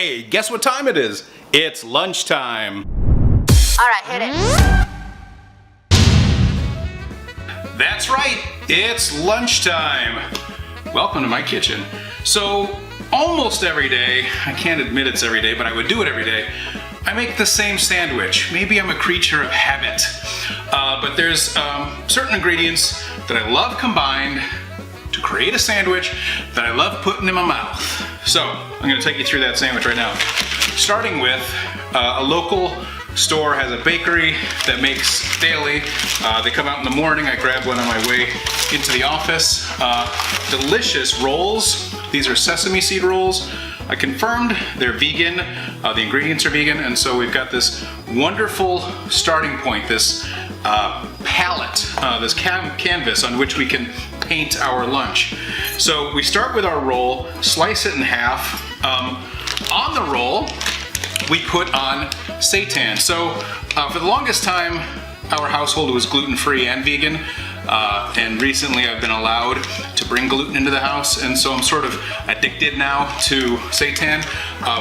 Hey, guess what time it is? It's lunchtime. Alright, hit it. That's right, it's lunchtime. Welcome to my kitchen. So, almost every day, I can't admit it's every day, but I would do it every day, I make the same sandwich. Maybe I'm a creature of habit. But there's certain ingredients that I love combined to create a sandwich that I love putting in my mouth. So, I'm gonna take you through that sandwich right now. Starting with a local store has a bakery that makes daily. They come out in the morning. I grab one on my way into the office. Delicious rolls. These are sesame seed rolls. I confirmed they're vegan. The ingredients are vegan, and so we've got this wonderful starting point, this palette, this canvas on which we can paint our lunch. So we start with our roll, slice it in half. On the roll, we put on seitan. So for the longest time, our household was gluten-free and vegan. And recently I've been allowed to bring gluten into the house, and so I'm sort of addicted now to seitan.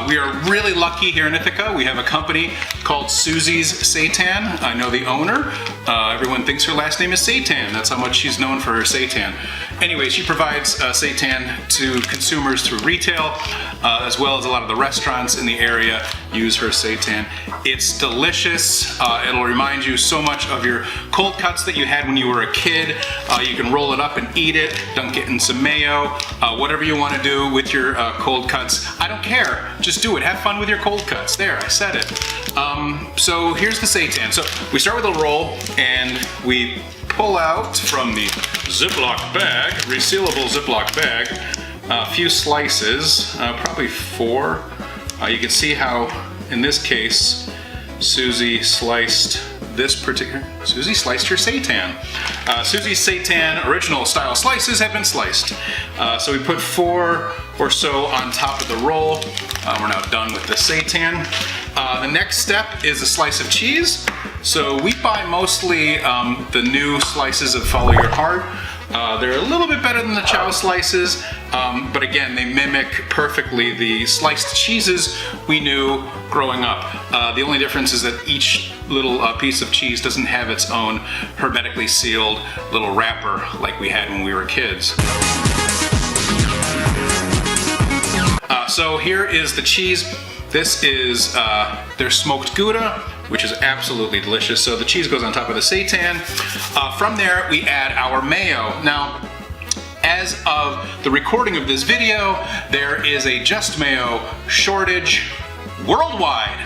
We are really lucky here in Ithaca. We have a company called Susie's Seitan. I know the owner. Everyone thinks her last name is Seitan. That's how much she's known for her seitan. Anyway, she provides seitan to consumers through retail, as well as a lot of the restaurants in the area use her seitan. It's delicious. It'll remind you so much of your cold cuts that you had when you were a kid. You can roll it up and eat it, dunk it in some mayo, whatever you want to do with your cold cuts. I don't care. Just do it. Have fun with your cold cuts. There, I said it. So here's the seitan. So we start with a roll and we pull out from the Ziploc bag, resealable Ziploc bag, a few slices, probably 4. You can see how, in this case, Susie sliced her seitan. Susie's seitan original style slices have been sliced. So we put 4 or so on top of the roll. We're now done with the seitan. The next step is a slice of cheese. So we buy mostly the new slices of Follow Your Heart. They're a little bit better than the Chow slices, but again, they mimic perfectly the sliced cheeses we knew growing up. The only difference is that each little piece of cheese doesn't have its own hermetically sealed little wrapper like we had when we were kids. So here is the cheese. This is their smoked Gouda, which is absolutely delicious. So the cheese goes on top of the seitan. From there, we add our mayo. Now, as of the recording of this video, there is a Just Mayo shortage worldwide.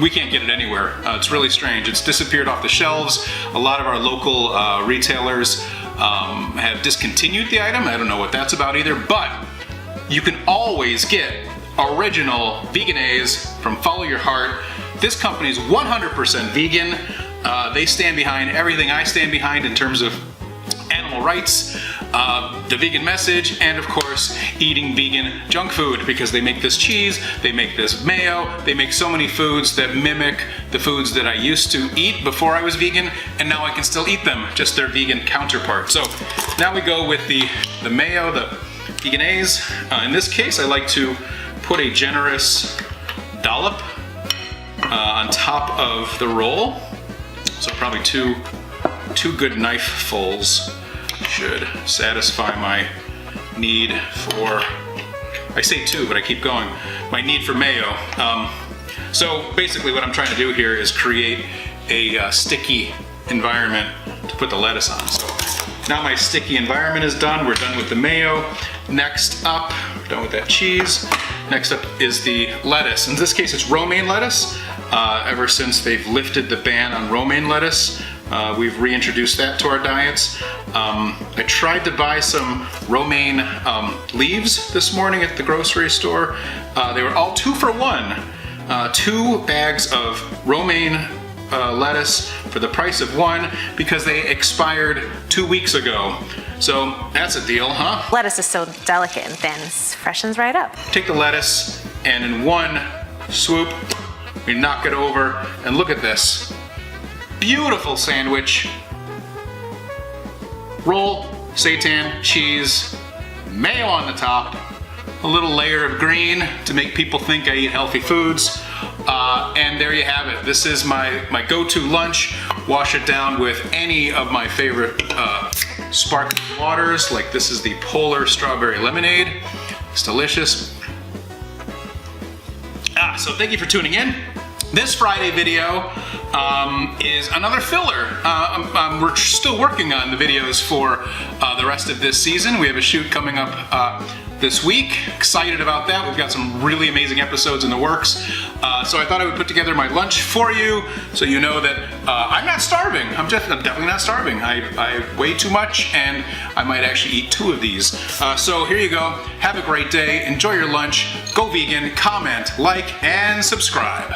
We can't get it anywhere. It's really strange. It's disappeared off the shelves. A lot of our local retailers have discontinued the item. I don't know what that's about either, but you can always get original Veganese from Follow Your Heart. This company is 100% vegan. They stand behind everything I stand behind in terms of animal rights, the vegan message, and of course, eating vegan junk food, because they make this cheese, they make this mayo, they make so many foods that mimic the foods that I used to eat before I was vegan, and now I can still eat them, just their vegan counterpart. So now we go with the mayo, the Veganese. In this case, I like to put a generous dollop on top of the roll. So probably two good knifelfuls should satisfy my need for, I say 2, but I keep going, my need for mayo. So basically what I'm trying to do here is create a sticky environment to put the lettuce on. So now my sticky environment is done. We're done with the mayo. Next up, we're done with that cheese. Next up is the lettuce. In this case, it's romaine lettuce. Ever since they've lifted the ban on romaine lettuce, we've reintroduced that to our diets. I tried to buy some romaine leaves this morning at the grocery store. They were all 2 for $1. 2 bags of romaine lettuce for the price of 1 because they expired 2 weeks ago. So that's a deal, huh? Lettuce is so delicate and thin, it freshens right up. Take the lettuce and in one swoop, we knock it over, and look at this. Beautiful sandwich. Roll, seitan, cheese, mayo on the top, a little layer of green to make people think I eat healthy foods. And there you have it. This is my go-to lunch. Wash it down with any of my favorite sparkling waters, like this is the Polar Strawberry Lemonade. It's delicious. So thank you for tuning in. This Friday video is another filler. We're still working on the videos for the rest of this season. We have a shoot coming up this week. Excited about that. We've got some really amazing episodes in the works. So I thought I would put together my lunch for you so you know that I'm not starving. I'm definitely not starving. I weigh too much and I might actually eat 2 of these. So here you go. Have a great day. Enjoy your lunch. Go vegan. Comment, like, and subscribe.